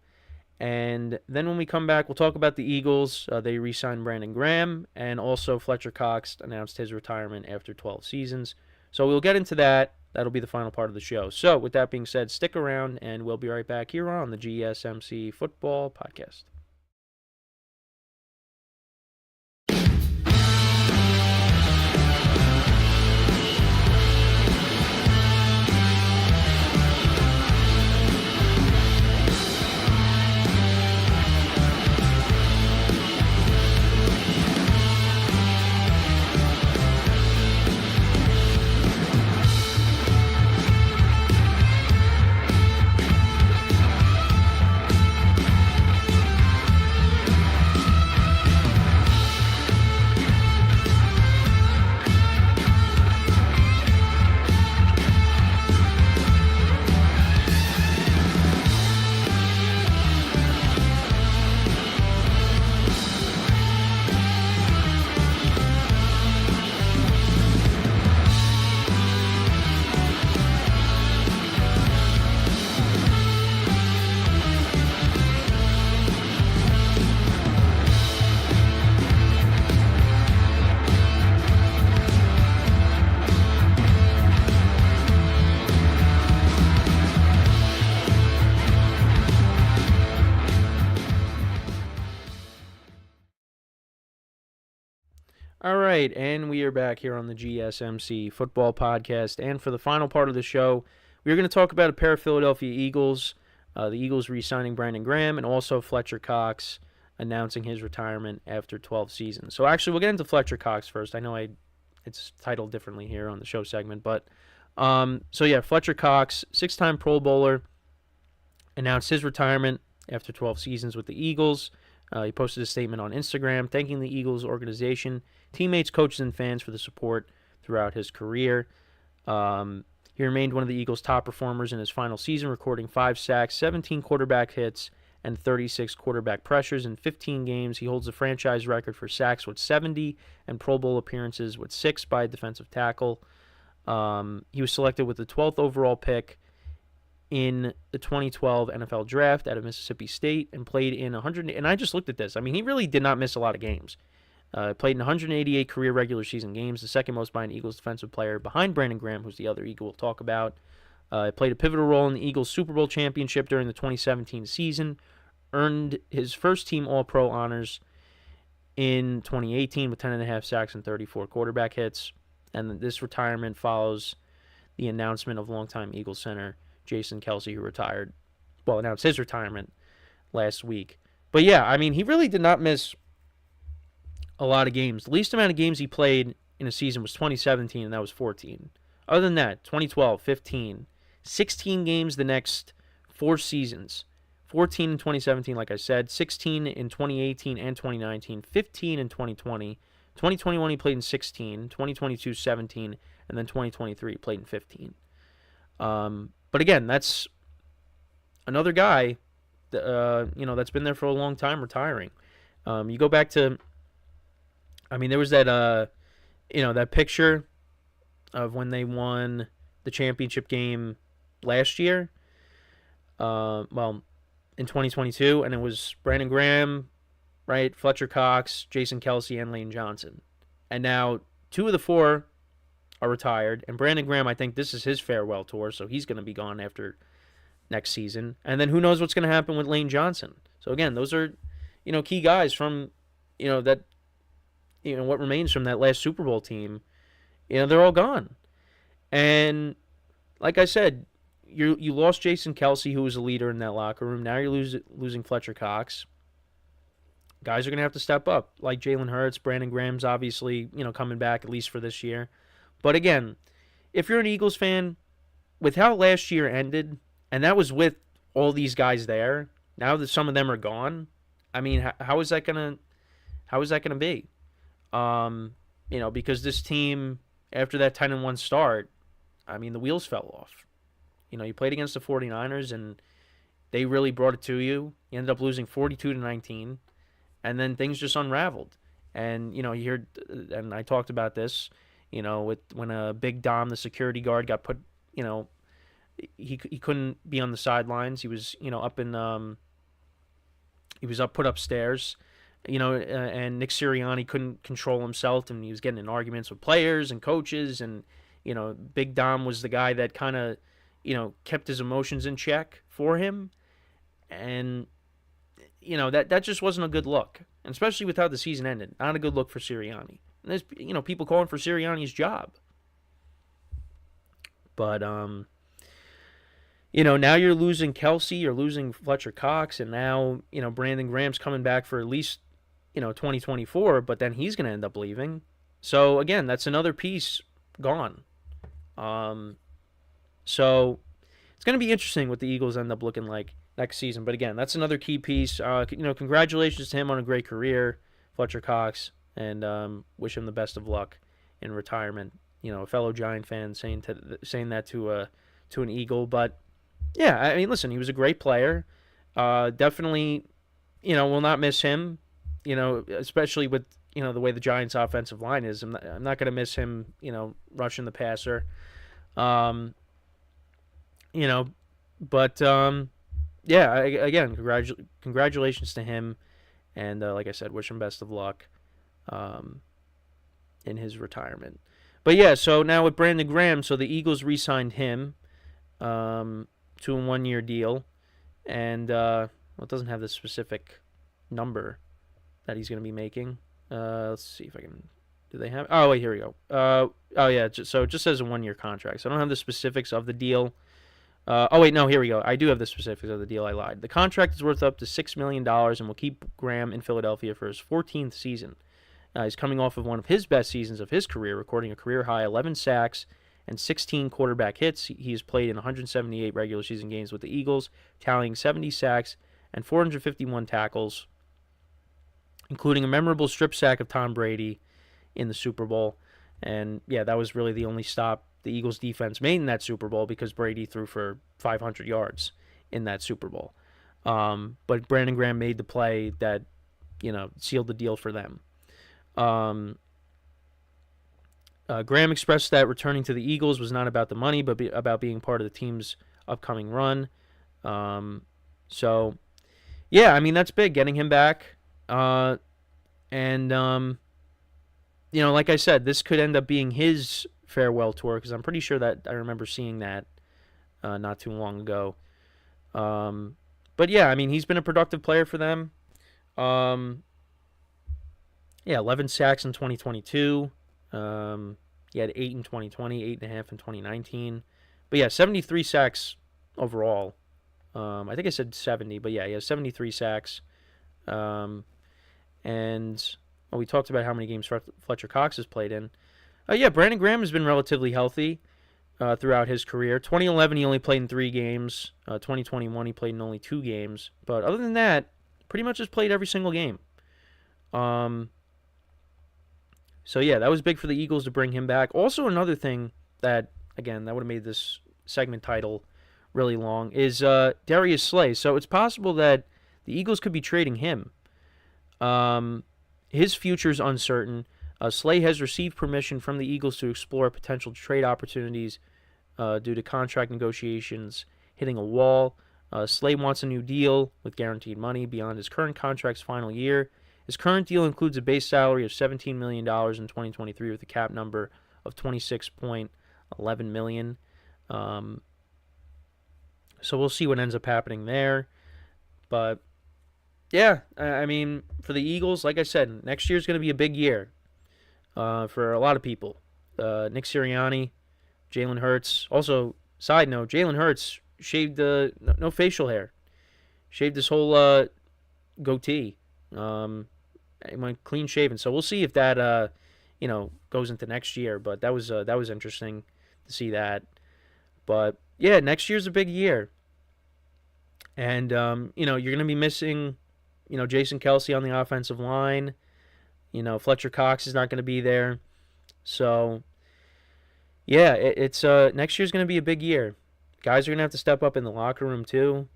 And then when we come back, we'll talk about the Eagles. They re-signed Brandon Graham, and also Fletcher Cox announced his retirement after 12 seasons. So we'll get into that. That'll be the final part of the show. So with that being said, stick around, and we'll be right back here on the GSMC Football Podcast. All right, and we are back here on the GSMC Football Podcast. And for the final part of the show, we're going to talk about a pair of Philadelphia Eagles, the Eagles re-signing Brandon Graham, and also Fletcher Cox announcing his retirement after 12 seasons. So actually, we'll get into Fletcher Cox first. I know it's titled differently here on the show segment, but Fletcher Cox, 6-time Pro Bowler, announced his retirement after 12 seasons with the Eagles. He posted a statement on Instagram thanking the Eagles organization, teammates, coaches, and fans for the support throughout his career. He remained one of the Eagles' top performers in his final season, recording 5 sacks, 17 quarterback hits, and 36 quarterback pressures in 15 games. He holds the franchise record for sacks with 70 and Pro Bowl appearances with 6 by a defensive tackle. He was selected with the 12th overall pick in the 2012 NFL Draft out of Mississippi State and played in 100. And I just looked at this. I mean, he really did not miss a lot of games. Played in 188 career regular season games, the second most by an Eagles defensive player behind Brandon Graham, who's the other Eagle we'll talk about. Played a pivotal role in the Eagles Super Bowl championship during the 2017 season. Earned his first team All-Pro honors in 2018 with 10.5 sacks and 34 quarterback hits. And this retirement follows the announcement of longtime Eagles center Jason Kelce, who announced his retirement last week. But yeah, I mean, he really did not miss a lot of games. The least amount of games he played in a season was 2017, and that was 14. Other than that, 2012, 15, 16 games the next 4 seasons. 14 in 2017, like I said, 16 in 2018 and 2019, 15 in 2020. 2021 he played in 16, 2022 17, and then 2023 he played in 15. But again, that's another guy that's been there for a long time retiring. You go back to, I mean, there was that that picture of when they won the championship game last year. In 2022, and it was Brandon Graham, right, Fletcher Cox, Jason Kelce, and Lane Johnson. And now 2 of the 4 are retired, and Brandon Graham, I think this is his farewell tour, so he's going to be gone after next season. And then who knows what's going to happen with Lane Johnson. So again, those are, key guys from, that, what remains from that last Super Bowl team. They're all gone. And like I said, you lost Jason Kelsey, who was a leader in that locker room. Now you're losing Fletcher Cox. Guys are going to have to step up, like Jalen Hurts. Brandon Graham's obviously, coming back at least for this year. But again, if you're an Eagles fan, with how last year ended, and that was with all these guys there, now that some of them are gone, I mean, how is that gonna be? Because this team, after that 10-1 start, I mean, the wheels fell off. You played against the 49ers, and they really brought it to you. You ended up losing 42-19. And then things just unraveled. And, you heard, and I talked about this, with when a Big Dom, the security guard, got put, he couldn't be on the sidelines. He was, put upstairs, and Nick Sirianni couldn't control himself, and he was getting in arguments with players and coaches. And, Big Dom was the guy that kind of, kept his emotions in check for him. And that just wasn't a good look, and especially with how the season ended. Not a good look for Sirianni. And there's, people calling for Sirianni's job. But, now you're losing Kelsey, you're losing Fletcher Cox, and now, Brandon Graham's coming back for at least, 2024, but then he's going to end up leaving. So, again, that's another piece gone. So, it's going to be interesting what the Eagles end up looking like next season. But again, that's another key piece. Congratulations to him on a great career, Fletcher Cox, and wish him the best of luck in retirement. A fellow Giant fan saying that to an Eagle. But yeah, I mean, listen, he was a great player. Definitely, we'll not miss him. Especially with the way the Giants' offensive line is. I'm not going to miss him. Rushing the passer. But. Yeah, again, congratulations to him, and like I said, wish him best of luck in his retirement. But yeah, so now with Brandon Graham, so the Eagles re-signed him to a 1-year deal, and it doesn't have the specific number that he's going to be making. Let's see if I can. Do they have? Oh wait, here we go. So it just says a 1-year contract. So I don't have the specifics of the deal. Here we go. I do have the specifics of the deal. I lied. The contract is worth up to $6 million and will keep Graham in Philadelphia for his 14th season. He's coming off of one of his best seasons of his career, recording a career-high 11 sacks and 16 quarterback hits. He has played in 178 regular season games with the Eagles, tallying 70 sacks and 451 tackles, including a memorable strip sack of Tom Brady in the Super Bowl. And, yeah, that was really the only stop the Eagles defense made in that Super Bowl because Brady threw for 500 yards in that Super Bowl. But Brandon Graham made the play that, sealed the deal for them. Graham expressed that returning to the Eagles was not about the money, but about being part of the team's upcoming run. So, yeah, I mean, that's big, getting him back. Like I said, this could end up being his farewell tour because I'm pretty sure that I remember seeing that not too long ago. But yeah, I mean, he's been a productive player for them. 11 sacks in 2022. He had 8 in 2020, 8.5 in 2019. But yeah, 73 sacks overall. I think I said 70, but yeah, he has 73 sacks. We talked about how many games Fletcher Cox has played in. Brandon Graham has been relatively healthy throughout his career. 2011, he only played in 3 games. 2021, he played in only 2 games. But other than that, pretty much has played every single game. So, yeah, that was big for the Eagles to bring him back. Also, another thing that, again, that would have made this segment title really long, is Darius Slay. So it's possible that the Eagles could be trading him. His future is uncertain. Slay has received permission from the Eagles to explore potential trade opportunities due to contract negotiations hitting a wall. Slay wants a new deal with guaranteed money beyond his current contract's final year. His current deal includes a base salary of $17 million in 2023 with a cap number of $26.11 million. So we'll see what ends up happening there. But, yeah, I mean, for the Eagles, like I said, next year is going to be a big year for a lot of people. Nick Sirianni, Jalen Hurts. Also, Side note, Jalen Hurts shaved no facial hair. Shaved his whole goatee. He went clean shaven. So we'll see if that goes into next year. But that was interesting to see that. But yeah, next year's a big year. And you're gonna be missing, Jason Kelce on the offensive line. Fletcher Cox is not gonna be there. So yeah, it's next year's gonna be a big year. Guys are gonna have to step up in the locker room too,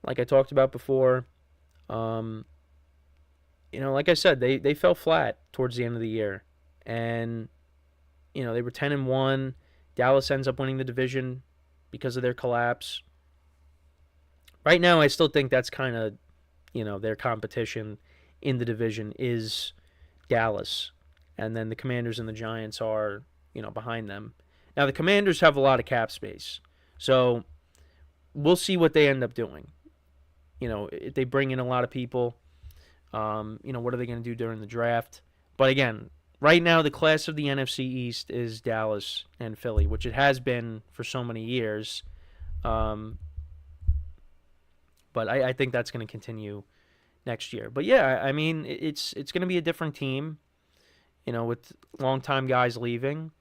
like I talked about before. Like I said, they fell flat towards the end of the year, and they were 10-1. Dallas ends up winning the division because of their collapse. Right now, I still think that's kind of, their competition in the division is Dallas, and then the Commanders and the Giants are, behind them. Now, the Commanders have a lot of cap space, so we'll see what they end up doing. If they bring in a lot of people, what are they going to do during the draft? But again, right now, the class of the NFC East is Dallas and Philly, which it has been for so many years. But I think that's going to continue next year. But yeah, I mean, it's going to be a different team, with longtime guys leaving.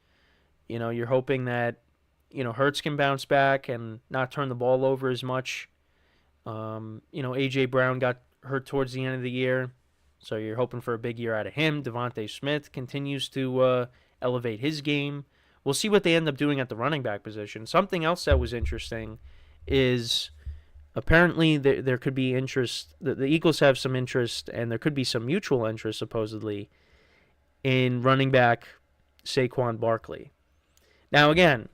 You're hoping that, Hurts can bounce back and not turn the ball over as much. A.J. Brown got hurt towards the end of the year, so you're hoping for a big year out of him. Devontae Smith continues to elevate his game. We'll see what they end up doing at the running back position. Something else that was interesting is apparently there could be interest. The Eagles have some interest, and there could be some mutual interest, supposedly, in running back Saquon Barkley. Now, again,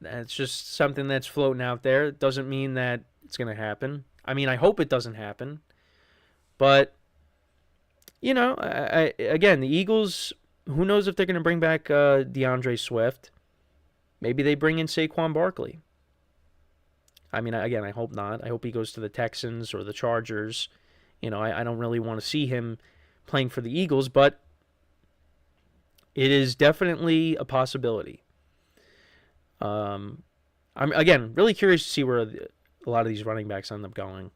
that's just something that's floating out there. It doesn't mean that it's going to happen. I mean, I hope it doesn't happen. But, again, the Eagles, who knows if they're going to bring back DeAndre Swift. Maybe they bring in Saquon Barkley. I mean, again, I hope not. I hope he goes to the Texans or the Chargers. I don't really want to see him playing for the Eagles, but it is definitely a possibility. I'm, again, really curious to see where a lot of these running backs end up going.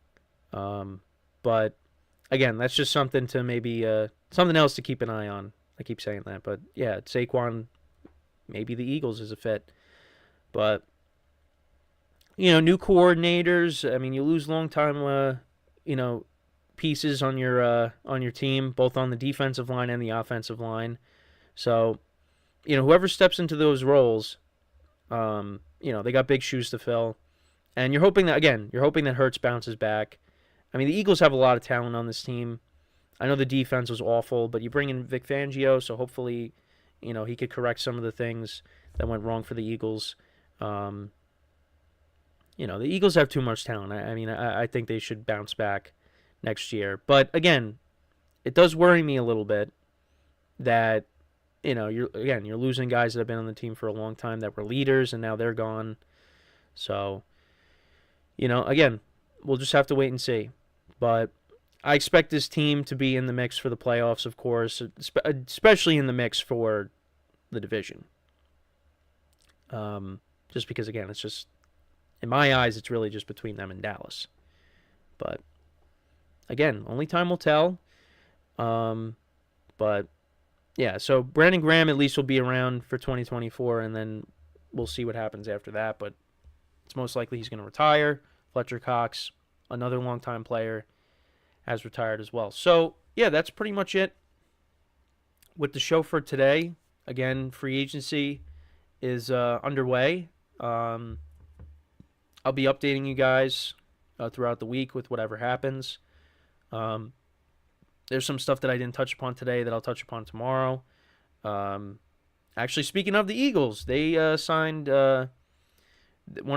But, again, that's just something to maybe, something else to keep an eye on. I keep saying that. But, yeah, Saquon, maybe the Eagles is a fit. But, new coordinators. I mean, you lose long-time, pieces on your team, both on the defensive line and the offensive line. So, whoever steps into those roles, they got big shoes to fill. And you're hoping that Hurts bounces back. I mean, the Eagles have a lot of talent on this team. I know the defense was awful, but you bring in Vic Fangio, so hopefully, he could correct some of the things that went wrong for the Eagles. The Eagles have too much talent. I think they should bounce back next year. But again, it does worry me a little bit that, you're losing guys that have been on the team for a long time that were leaders, and now they're gone. So, again, we'll just have to wait and see. But I expect this team to be in the mix for the playoffs, of course, especially in the mix for the division. Just because, again, it's just, in my eyes, it's really just between them and Dallas. But, again, only time will tell. But, yeah, so Brandon Graham at least will be around for 2024, and then we'll see what happens after that. But it's most likely he's going to retire. Fletcher Cox, another longtime player, has retired as well. So, yeah, that's pretty much it with the show for today. Again, free agency is underway. I'll be updating you guys throughout the week with whatever happens. There's some stuff that I didn't touch upon today that I'll touch upon tomorrow. Actually, speaking of the Eagles, they signed one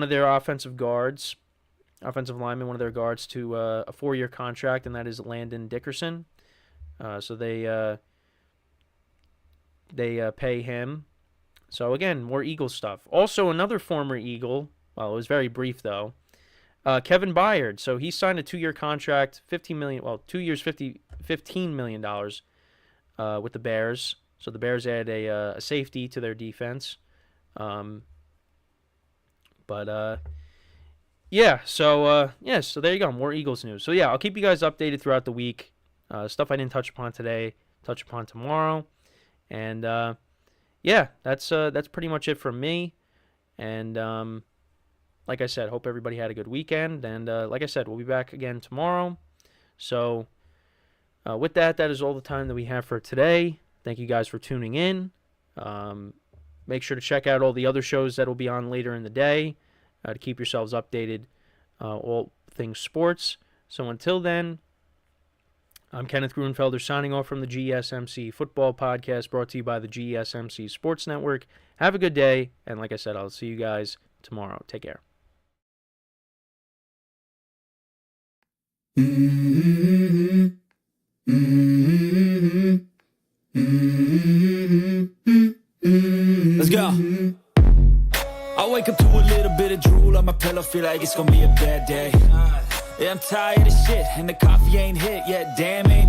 of their offensive linemen, one of their guards, to a 4-year contract, and that is Landon Dickerson. So they pay him. So, again, more Eagles stuff. Also, another former Eagle, well, it was very brief, though, Kevin Byard. So he signed a 2-year contract, $2 years, $15 million with the Bears. So the Bears add a safety to their defense. But yeah, so there you go. More Eagles news. So yeah, I'll keep you guys updated throughout the week. Stuff I didn't touch upon today, touch upon tomorrow. And yeah, that's pretty much it from me. And like I said, hope everybody had a good weekend. And like I said, we'll be back again tomorrow. So with that is all the time that we have for today. Thank you guys for tuning in. Make sure to check out all the other shows that will be on later in the day to keep yourselves updated, all things sports. So until then, I'm Kenneth Grunfelder signing off from the GSMC Football Podcast, brought to you by the GSMC Sports Network. Have a good day, and like I said, I'll see you guys tomorrow. Take care. Let's go. I wake up to a little bit of drool on my pillow, feel like it's gonna be a bad day. Yeah, I'm tired of shit, and the coffee ain't hit yet, damn it.